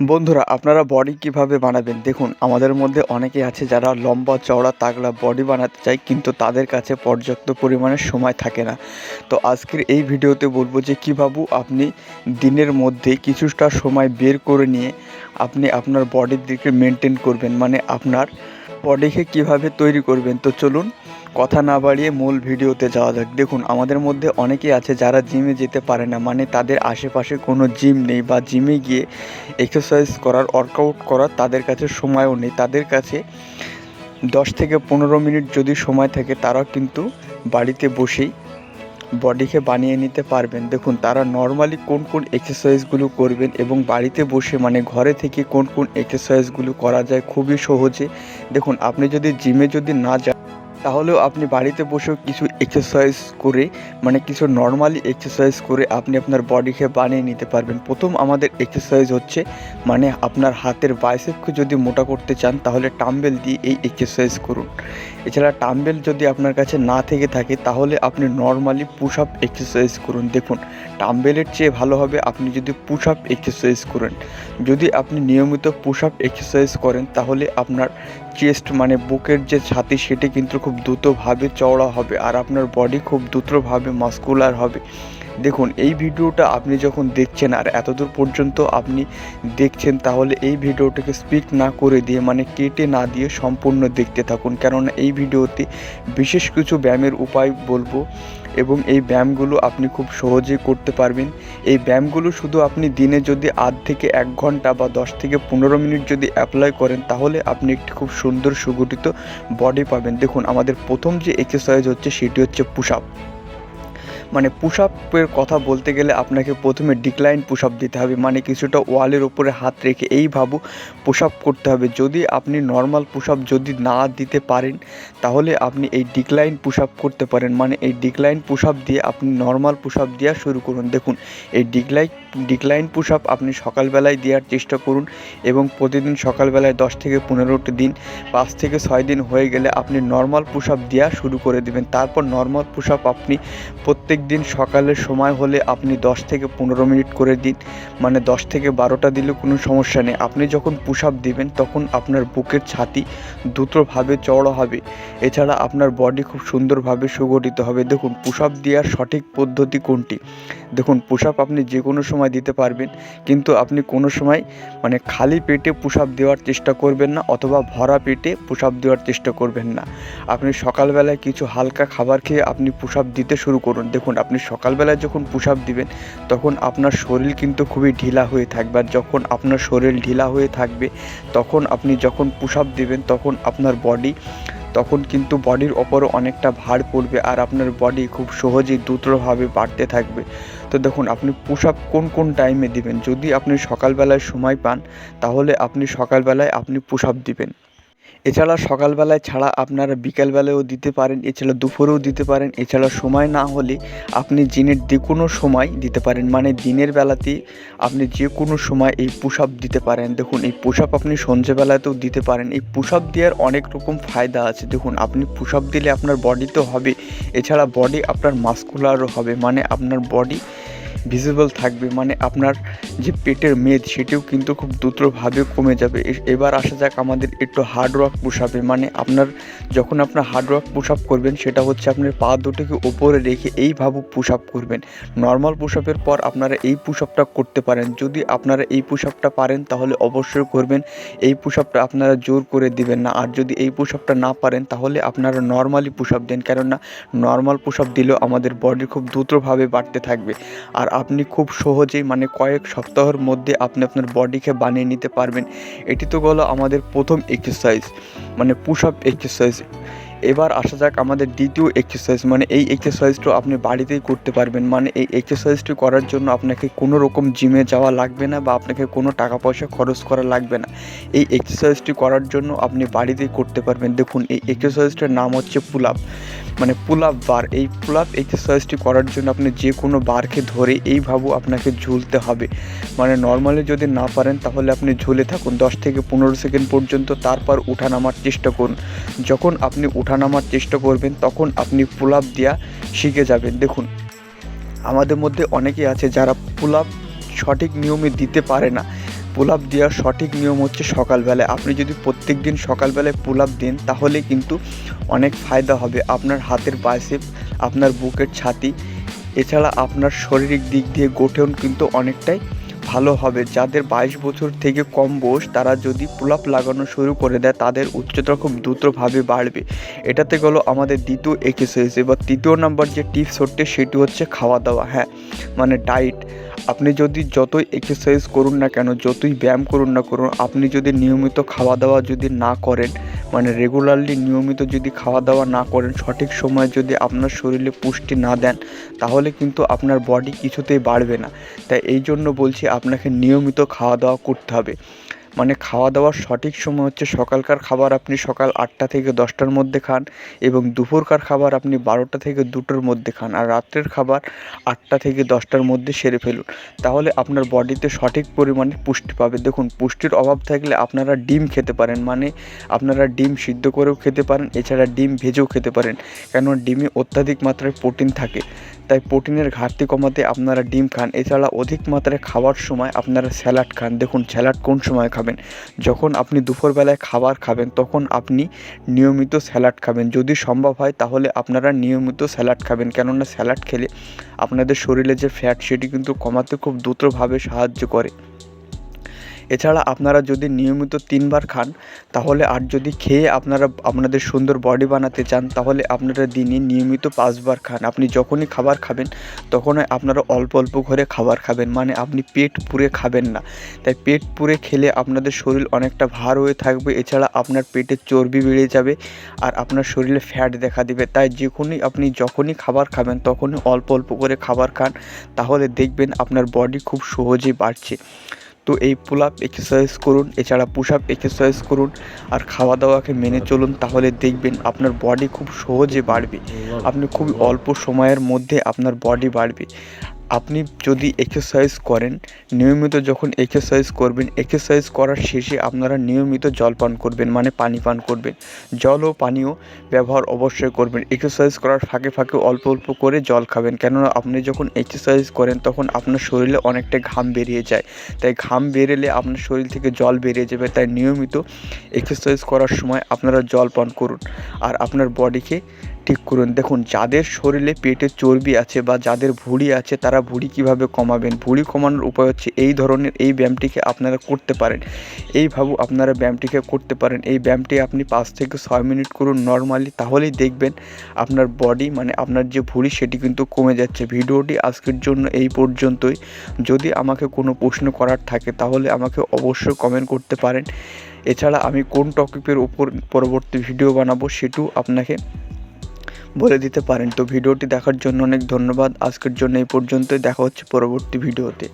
বন্ধুরা, আপনারা বডি কিভাবে বানাবেন? দেখুন, আমাদের মধ্যে অনেকেই আছে যারা লম্বা চওড়া তাগড়া বডি বানাতে চায়, কিন্তু তাদের কাছে পর্যাপ্ত পরিমাণে সময় থাকে না। তো আজকের এই ভিডিওতে বলবো যে কীভাবে আপনি দিনের মধ্যে কিছুটা সময় বের করে নিয়ে আপনি আপনার বডির দিকে মেনটেন করবেন, মানে আপনার বডিকে কীভাবে তৈরি করবেন। তো চলুন কথা না বাড়িয়ে মূল ভিডিওতে যাওয়া যাক। দেখুন, আমাদের মধ্যে অনেকেই আছে যারা জিমে যেতে পারে না, মানে তাদের আশেপাশে কোনো জিম নেই বা জিমে গিয়ে এক্সারসাইজ করার, ওয়ার্কআউট করার তাদের কাছে সময়ও নেই। তাদের কাছে 10 থেকে 15 মিনিট যদি সময় থাকে, তারা কিন্তু বাড়িতে বসেই বডিকে বানিয়ে নিতে পারবেন। দেখুন, তারা নর্মালি কোন কোন এক্সারসাইজগুলো করবেন এবং বাড়িতে বসে মানে ঘরে থেকে কোন কোন এক্সারসাইজগুলো করা যায় খুবই সহজে। দেখুন, আপনি যদি জিমে না যান, তাহলেও আপনি বাড়িতে বসেও কিছু এক্সারসাইজ করে, মানে কিছু নর্মালি এক্সারসাইজ করে আপনি আপনার বডিকে বানিয়ে নিতে পারবেন। প্রথম আমাদের এক্সারসাইজ হচ্ছে, মানে আপনার হাতের বাইসেপকে যদি মোটা করতে চান, তাহলে ডাম্বেল দিয়ে এই এক্সারসাইজ করুন। এছাড়া ডাম্বেল যদি আপনার কাছে না থেকে থাকে, তাহলে আপনি নর্মালি পুশ আপ এক্সারসাইজ করুন। দেখুন, ডাম্বেলের চেয়ে ভালো হবে আপনি যদি পুশ আপ এক্সারসাইজ করেন। যদি আপনি নিয়মিত পুশ আপ এক্সারসাইজ করেন, তাহলে আপনার চেস্ট মানে বুকের যে ছাতি, সেটি কিন্তু খুব দ্রুতভাবে চওড়া হবে আর আপনার বডি খুব দ্রুতভাবে মাসকুলার হবে। দেখুন, এই ভিডিওটা আপনি যখন দেখছেন আর এতদূর পর্যন্ত আপনি দেখছেন, তাহলে এই ভিডিওটাকে স্কিপ না করে দিয়ে, মানে কেটে না দিয়ে সম্পূর্ণ দেখতে থাকুন, কেননা এই ভিডিওতে বিশেষ কিছু ব্যায়ামের উপায় বলবো এবং এই ব্যায়ামগুলো আপনি খুব সহজেই করতে পারবেন। এই ব্যায়ামগুলো শুধু আপনি দিনে যদি আধ থেকে 1 ঘন্টা বা 10 থেকে 15 মিনিট যদি অ্যাপ্লাই করেন, তাহলে আপনি একটি খুব সুন্দর সুগঠিত বডি পাবেন। দেখুন, আমাদের প্রথম যে এক্সারসাইজ হচ্ছে সেটি হচ্ছে পুশ আপ। মানে পুশ আপের কথা বলতে গেলে আপনাকে প্রথমে ডিক্লাইন পুশ আপ দিতে হবে, মানে কিছুটা ওয়ালের উপরে হাত রেখে এইভাবে পুশ আপ করতে হবে। যদি আপনি নর্মাল পুশ আপ যদি না দিতে পারেন, তাহলে আপনি এই ডিক্লাইন পুশ আপ করতে পারেন। মানে এই ডিক্লাইন পুশ আপ দিয়ে আপনি নর্মাল পুশ আপ দেওয়া শুরু করুন। দেখুন, এই ডিক্লাইন পুশ আপ আপনি সকালবেলায় দেওয়ার চেষ্টা করুন এবং প্রতিদিন সকালবেলায় 10 থেকে 15টি দিন, 5 থেকে 6 দিন হয়ে গেলে আপনি নর্মাল পুশ আপ দেওয়া শুরু করে দেবেন। তারপর নর্মাল পুশ আপ আপনি প্রত্যেক দিন সকালের সময় হলে আপনি 10 থেকে 15 মিনিট করে দিন, মানে 10 থেকে 12টা দিলে কোনো সমস্যা নেই। আপনি যখন পুশ আপ দিবেন, তখন আপনার বুকের ছাতি দ্রুতভাবে চওড়া হবে। এছাড়া আপনার বডি খুব সুন্দরভাবে সুগঠিত হবে। দেখুন, পুশ আপ দেওয়ার সঠিক পদ্ধতি কোনটি? দেখুন, পুশ আপ আপনি যে কোনো সময় দিতে পারবেন, কিন্তু আপনি কোনো সময় মানে খালি পেটে পুশ আপ দেওয়ার চেষ্টা করবেন না, অথবা ভরা পেটে পুশ আপ দেওয়ার চেষ্টা করবেন না। আপনি সকালবেলায় কিছু হালকা খাবার খেয়ে আপনি পুশ আপ দিতে শুরু করুন। দেখুন, আপনি সকালবেলায় যখন পুশ আপ দিবেন, তখন আপনার শরীর কিন্তু খুবই ঢিলা হয়ে থাকবে, আর যখন আপনার শরীর ঢিলা হয়ে থাকবে, তখন আপনি যখন পুশ আপ দিবেন, তখন আপনার তখন কিন্তু বডির ওপরও অনেকটা ভার পড়বে আর আপনার বডি খুব সহজেই দ্রুতভাবে বাড়তে থাকবে। তো দেখুন, আপনি পুশ আপ কোন কোন টাইমে দিবেন। যদি আপনি সকালবেলায় সময় পান, তাহলে আপনি সকালবেলায় আপনি পুশ আপ দিবেন। এছাড়া সকালবেলায় ছাড়া আপনারা বিকেলবেলায়ও দিতে পারেন, এছাড়া দুপুরেও দিতে পারেন। এছাড়া সময় না হলে আপনি দিনের যে কোনো সময় দিতে পারেন, মানে দিনের বেলাতে আপনি যে কোনো সময় এই পুশ আপ দিতে পারেন। দেখুন, এই পুশ আপ আপনি সন্ধ্যেবেলাতেও দিতে পারেন। এই পুশ আপ দেওয়ার অনেক রকম ফায়দা আছে। দেখুন, আপনি পুশ আপ দিলে আপনার বডি তো হবে, এছাড়া বডি আপনার মাসকুলারও হবে, মানে আপনার বডি ভিজিবল থাকবে, মানে আপনার যে পেটের মেদ সেটিও কিন্তু খুব দ্রুতভাবে কমে যাবে। এবার আসা যাক আমাদের একটু হার্ড ওয়ার্ক পুশ আপে। মানে যখন আপনার হার্ড ওয়ার্ক পুশ আপ করবেন, সেটা হচ্ছে আপনার পা দুটোকে ওপরে রেখে এইভাবে পুশ আপ করবেন। নর্মাল পুশ আপের পর আপনারা এই পুশ আপটা করতে পারেন। যদি আপনারা এই পুশ আপটা পারেন, তাহলে অবশ্যই করবেন। এই পুশ আপটা আপনারা জোর করে দিবেন না। আর যদি এই পুশ আপটা না পারেন, তাহলে আপনারা নর্মালি পুশ আপ দেন, কেননা নর্মাল পুশ আপ দিলেও আমাদের বডি খুব দ্রুতভাবে বাড়তে থাকবে। আর আপনি খুব সহজেই, মানে কয়েক সপ্তাহের মধ্যে আপনি আপনার বডিকে বানিয়ে নিতে পারবেন। এটি তো হলো আমাদের প্রথম এক্সারসাইজ, মানে পুশ আপ এক্সারসাইজ। এবার আসা যাক আমাদের দ্বিতীয় এক্সারসাইজ, মানে এই এক্সারসাইজটা আপনি বাড়িতেই করতে পারবেন। মানে এই এক্সারসাইজটি করার জন্য আপনাকে কোনো রকম জিমে যাওয়া লাগবে না বা আপনাকে কোনো টাকা পয়সা খরচ করা লাগবে না। এই এক্সারসাইজটি করার জন্য আপনি বাড়িতেই করতে পারবেন। দেখুন, এই এক্সারসাইজটার নাম হচ্ছে পুল আপ, মানে পুল আপ বার। এই পুল আপ এক্সারসাইজটি করার জন্য আপনি যে কোনো বারকে ধরে এইভাবে আপনাকে ঝুলতে হবে। মানে নর্মালি যদি না পারেন, তাহলে আপনি ঝুলে থাকুন 10 থেকে 15 সেকেন্ড পর্যন্ত, তারপর উঠা নামার চেষ্টা করুন। যখন আপনি উঠা নামার চেষ্টা করবেন, তখন আপনি পুল আপ দেওয়া শিখে যাবেন। দেখুন, আমাদের মধ্যে অনেকেই আছে যারা পুল আপ সঠিক নিয়মে দিতে পারে না, পুল আপ দেওয়ার সঠিক নিয়ম হচ্ছে সকালবেলায়। আপনি যদি প্রত্যেক দিন সকালবেলায় পুল আপ দেন তাহলে কিন্তু অনেক ফায়দা হবে আপনার হাতের বাইসেপ, আপনার বুকের ছাতি, এছাড়া আপনার শারীরিক দিক দিয়ে গঠন কিন্তু অনেকটাই ভালো হবে। যাদের 22 বছর থেকে কম বয়স তারা যদি পুল আপ লাগানো শুরু করে দেয় তাদের উচ্চতা খুব দ্রুতভাবে বাড়বে। এটাতে গেলো আমাদের দ্বিতীয় এক্সারসাইজ। এবার তৃতীয় নাম্বার যে টিপস হচ্ছে সেটি হচ্ছে খাওয়া দাওয়া। হ্যাঁ, মানে ডায়েট। আপনি যদি যতই এক্সারসাইজ করুন না কেন, যতই ব্যায়াম করুন না করুন, আপনি যদি নিয়মিত খাওয়া দাওয়া যদি না করেন, মানে রেগুলারলি নিয়মিত যদি খাওয়া দাওয়া না করেন, সঠিক সময়ে যদি আপনার শরীরে পুষ্টি না দেন তাহলে কিন্তু আপনার বডি কিছুতেই বাড়বে না। তাই এই জন্য বলছি আপনাকে নিয়মিত খাওয়া দাওয়া করতে হবে। মানে খাওয়া দাওয়ার সঠিক সময় হচ্ছে সকালকার খাবার আপনি সকাল 8টা থেকে 10টার মধ্যে খান এবং দুপুরকার খাবার আপনি 12টা থেকে 2টোর মধ্যে খান, আর রাত্রের খাবার 8টা থেকে 10টার মধ্যে সেরে ফেলুন। তাহলে আপনার বডিতে সঠিক পরিমাণে পুষ্টি পাবে। দেখুন, পুষ্টির অভাব থাকলে আপনারা ডিম খেতে পারেন, মানে আপনারা ডিম সিদ্ধ করেও খেতে পারেন, এছাড়া ডিম ভেজেও খেতে পারেন, কেন ডিমে অত্যাধিক মাত্রায় প্রোটিন থাকে। তাই প্রোটিনের ঘাটতি কমাতে আপনারা ডিম খান। এছাড়া অধিক মাত্রায় খাওয়ার সময় আপনারা স্যালাড খান। দেখুন, স্যালাড কোন সময় খাবেন? যখন আপনি দুপুরবেলায় খাবার খাবেন তখন আপনি নিয়মিত স্যালাড খাবেন। যদি সম্ভব হয় তাহলে আপনারা নিয়মিত স্যালাড খাবেন, কেননা স্যালাড খেলে আপনাদের শরীরে যে ফ্যাট সেটি কিন্তু কমাতে খুব দ্রুতভাবে সাহায্য করে। এছাড়া আপনারা যদি নিয়মিত 3 বার খান তাহলে, আর যদি খেয়ে আপনারা আপনাদের সুন্দর বডি বানাতে চান তাহলে আপনারা দিনে নিয়মিত 5 বার খান। আপনি যখনই খাবার খাবেন তখনই আপনারা অল্প অল্প করে খাবার খাবেন, মানে আপনি পেট পুরে খাবেন না। তাই পেট পুরে খেলে আপনাদের শরীর অনেকটা ভার হয়ে থাকবে, এছাড়া আপনার পেটের চর্বি বেড়ে যাবে আর আপনার শরীরে ফ্যাট দেখা দিবে। তাই আপনি যখনই খাবার খাবেন তখনই অল্প অল্প করে খাবার খান, তাহলে দেখবেন আপনার বডি খুব সহজেই বাড়ছে। তো এই পুল আপ এক্সারসাইজ করুন, এছাড়া পুশ আপ এক্সারসাইজ করুন আর খাওয়া দাওয়াকে মেনে চলুন, তাহলে দেখবেন আপনার বডি খুব সহজে বাড়বে। আপনি খুব অল্প সময়ের মধ্যে আপনার বডি বাড়বে। আপনি যদি এক্সারসাইজ করেন, নিয়মিত যখন এক্সারসাইজ করবেন, এক্সারসাইজ করার শেষে আপনারা নিয়মিত জল পান করবেন, মানে পানি পান করবেন। জল ও পানীয় ব্যবহার অবশ্যই করবেন। এক্সারসাইজ করার ফাঁকে ফাঁকে অল্প অল্প করে জল খাবেন, কেননা আপনি যখন এক্সারসাইজ করেন তখন আপনার শরীরে অনেকটা ঘাম বেরিয়ে যায়। তাই ঘাম বেরোলে আপনার শরীর থেকে জল বেরিয়ে যাবে। তাই নিয়মিত এক্সারসাইজ করার সময় আপনারা জল পান করুন আর আপনার বডিকে ঠিক করুন। দেখুন, যাদের শরীরে পেটে চর্বি আছে বা যাদের ভুঁড়ি আছে তারা ভুঁড়ি কীভাবে কমাবেন? ভুঁড়ি কমানোর উপায় হচ্ছে এই ধরনের এই ব্যায়ামটিকে আপনারা করতে পারেন। এইভাবে আপনারা ব্যায়ামটিকে করতে পারেন। এই ব্যায়ামটি আপনি 5 থেকে 6 মিনিট করুন নর্মালি, তাহলেই দেখবেন আপনার বডি, মানে আপনার যে ভুঁড়ি সেটি কিন্তু কমে যাচ্ছে। ভিডিওটি আজকের জন্য এই পর্যন্তই। যদি আমাকে কোনো প্রশ্ন করার থাকে তাহলে আমাকে অবশ্যই কমেন্ট করতে পারেন। এছাড়া আমি কোন টপিকের উপর পরবর্তী ভিডিও বানাবো সেটিও আপনাকে বলে দিতে পারেন। তো ভিডিওটি দেখার জন্য অনেক ধন্যবাদ। আজকের জন্য এই পর্যন্তই। দেখা হচ্ছে পরবর্তী ভিডিওতে।